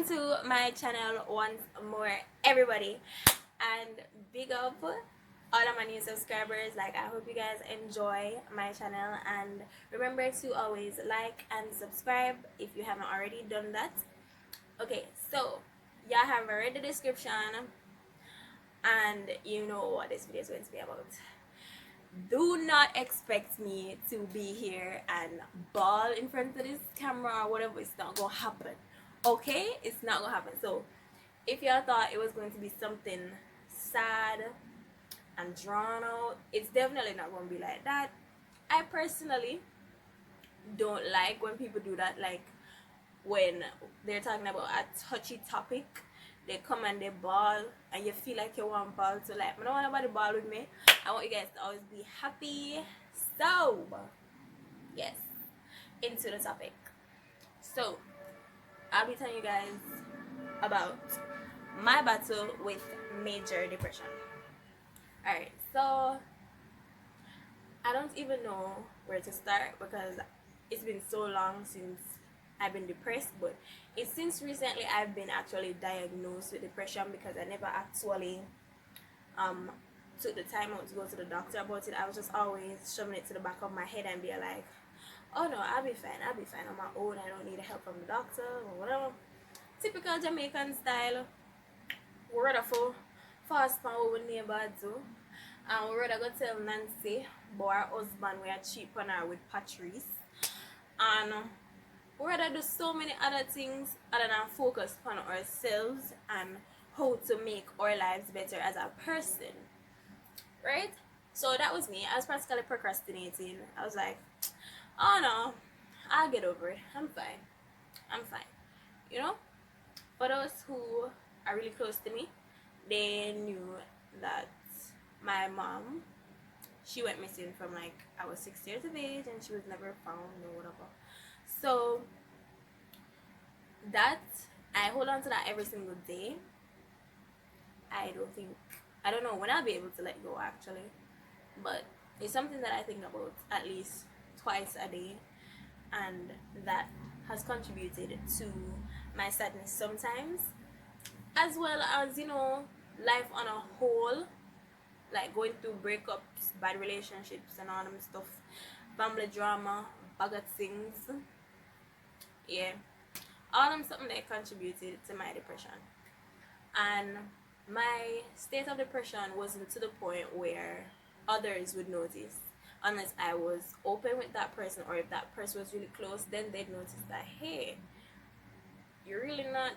to my channel once more, everybody, and big up all of my new subscribers. Like, I hope you guys enjoy my channel, and remember to always like and subscribe if you haven't already done that. Okay, so y'all have read the description and you know what this video is going to be about. Do not expect me to be here and bawl in front of this camera or whatever. It's not gonna happen. Okay, it's not gonna happen. So if y'all thought it was going to be something sad and drawn out, it's definitely not gonna be like that. I personally don't like when people do that, like when they're talking about a touchy topic, they come and they ball and you feel like you want ball. So like, I don't want nobody ball with me. I want you guys to always be happy. So yes, into the topic. So I'll be telling you guys about my battle with major depression. Alright, so I don't even know where to start because it's been so long since I've been depressed, but it's since recently I've been actually diagnosed with depression because I never actually took the time out to go to the doctor about it. I was just always shoving it to the back of my head and be like, oh no, I'll be fine on my own, I don't need help from the doctor or whatever. Typical Jamaican style. We're rather for fast pan over neighbor too. And we're rather go tell Nancy about her husband we are cheap on her with Patrice. And we'd rather do so many other things other than focus on ourselves and how to make our lives better as a person, right? So that was me. I was practically procrastinating. I was like, oh no, I'll get over it. I'm fine, you know. For those who are really close to me, they knew that my mom, she went missing from like I was 6 years of age and she was never found or whatever. So that, I hold on to that every single day. I don't know when I'll be able to let go actually, but it's something that I think about at least twice a day, and that has contributed to my sadness sometimes, as well as, you know, life on a whole, like going through breakups, bad relationships and all them stuff, family drama, bag of things. Yeah, all them something that contributed to my depression. And my state of depression wasn't to the point where others would notice unless I was open with that person, or if that person was really close, then they'd notice that, hey, you're really not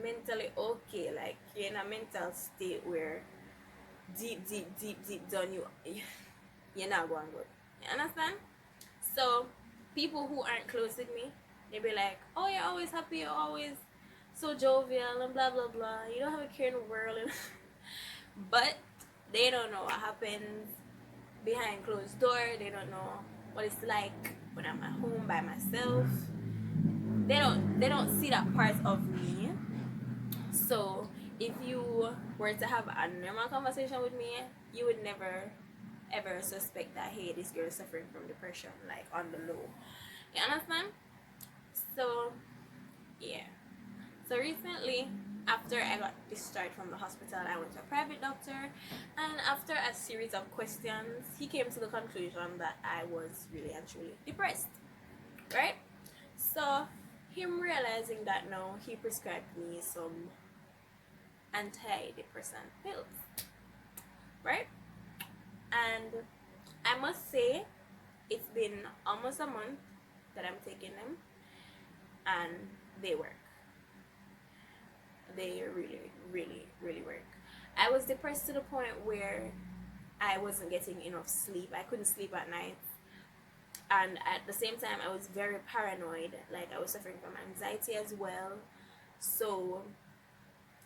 mentally okay, like you're in a mental state where deep down you're not going good. You understand? So people who aren't close with me, they be like, oh, you're always happy, you're always so jovial and blah blah blah, you don't have a care in the world. But they don't know what happens behind closed door. They don't know what it's like when I'm at home by myself. They don't see that part of me. So if you were to have a normal conversation with me, you would never ever suspect that, hey, this girl is suffering from depression, like on the low. You understand? So yeah. So recently, after I got discharged from the hospital, I went to a private doctor, and after a series of questions, he came to the conclusion that I was really and truly depressed, right? So him realizing that now, he prescribed me some antidepressant pills, right? And I must say, it's been almost a month that I'm taking them, and they work. They really work. I was depressed to the point where I wasn't getting enough sleep. I couldn't sleep at night, and at the same time I was very paranoid. Like, I was suffering from anxiety as well. So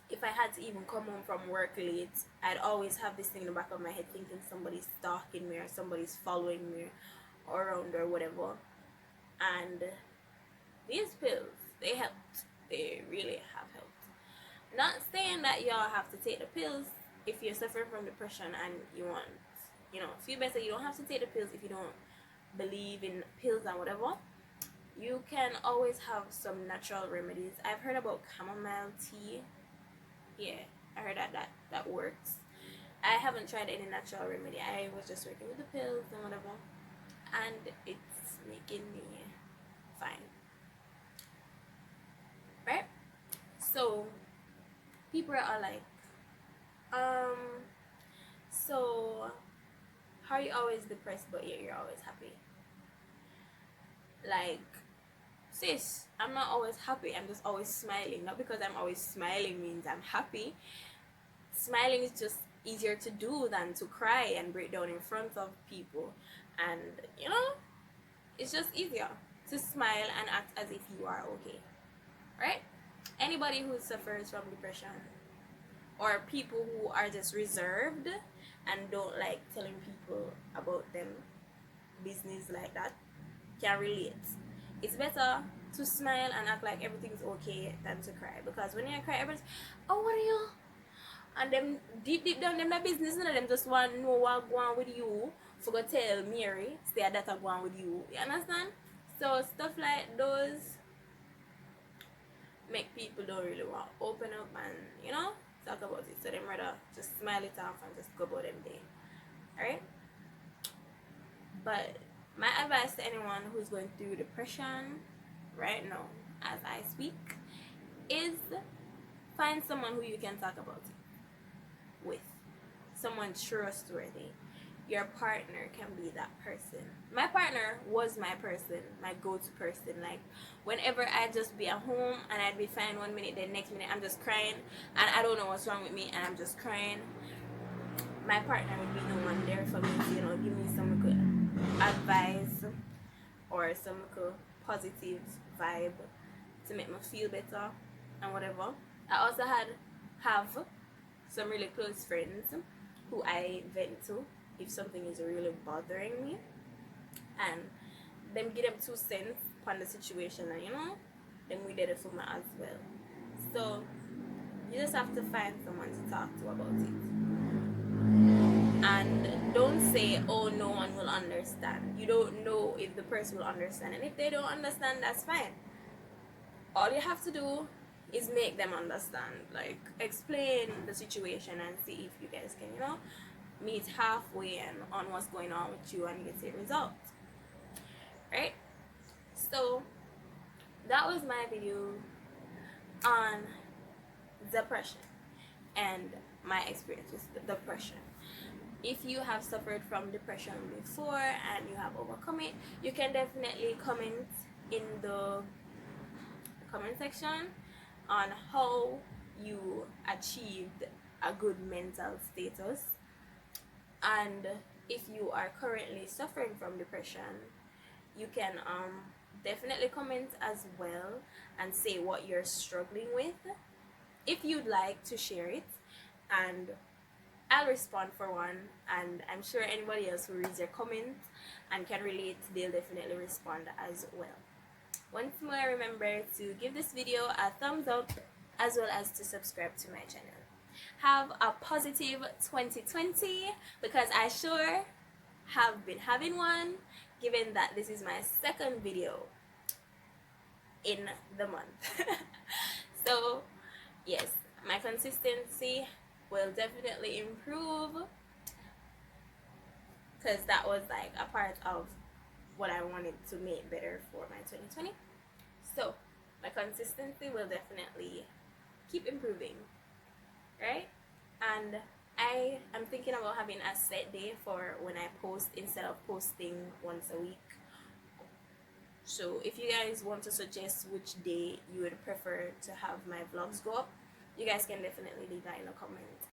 if I had to even come home from work late, I'd always have this thing in the back of my head thinking somebody's stalking me or somebody's following me around or whatever. And these pills, they helped. They really have helped. Not saying that y'all have to take the pills if you're suffering from depression and you want, you know, feel better. You don't have to take the pills if you don't believe in pills and whatever. you can always have some natural remedies. I've heard about chamomile tea. Yeah, I heard that works. I haven't tried any natural remedy. I was just working with the pills and whatever, and it's making me fine, right? So people are like, um, so how are you always depressed but yet you're always happy? Like, sis, I'm not always happy. I'm just always smiling. Not because I'm always smiling means I'm happy. Smiling is just easier to do than to cry and break down in front of people. And you know, it's just easier to smile and act as if you are okay, right? Anybody who suffers from depression, or people who are just reserved and don't like telling people about them business like that, can relate. It's better to smile and act like everything's okay than to cry, because when you cry, everyone's, oh, what are you? And them deep down, them that business, none of them just want to know what go on with you. For go tell Mary, say that go on with you. You understand? So stuff like those make people don't really want to open up and, you know, talk about it. So them rather just smile it off and just go about them day. Alright? But my advice to anyone who's going through depression right now as I speak is find someone who you can talk about it with. Someone trustworthy. Your partner can be that person. My partner was my person, my go-to person. Like, whenever I'd just be at home and I'd be fine 1 minute, then next minute I'm just crying and I don't know what's wrong with me and I'm just crying, my partner would be the one there for me to, you know, give me some good advice or some good positive vibe to make me feel better and whatever. I also have some really close friends who I vent to if something is really bothering me, and them give them 2 cents upon the situation, and you know, then we did it for me as well. So you just have to find someone to talk to about it, and don't say, oh, no one will understand. You don't know if the person will understand, and if they don't understand, that's fine. All you have to do is make them understand. Like, explain the situation and see if you guys can, you know, meet halfway and on what's going on with you and get a result, right? So that was my video on depression and my experience with depression. If you have suffered from depression before and you have overcome it, you can definitely comment in the comment section on how you achieved a good mental status. And if you are currently suffering from depression, you can definitely comment as well and say what you're struggling with if you'd like to share it, and I'll respond for one, and I'm sure anybody else who reads your comment and can relate, they'll definitely respond as well. Once more, remember to give this video a thumbs up as well as to subscribe to my channel. Have a positive 2020, because I sure have been having one, given that this is my second video in the month. So yes, my consistency will definitely improve, because that was like a part of what I wanted to make better for my 2020. So my consistency will definitely keep improving, right? And I am thinking about having a set day for when I post instead of posting once a week. So if you guys want to suggest which day you would prefer to have my vlogs go up, you guys can definitely leave that in the comments.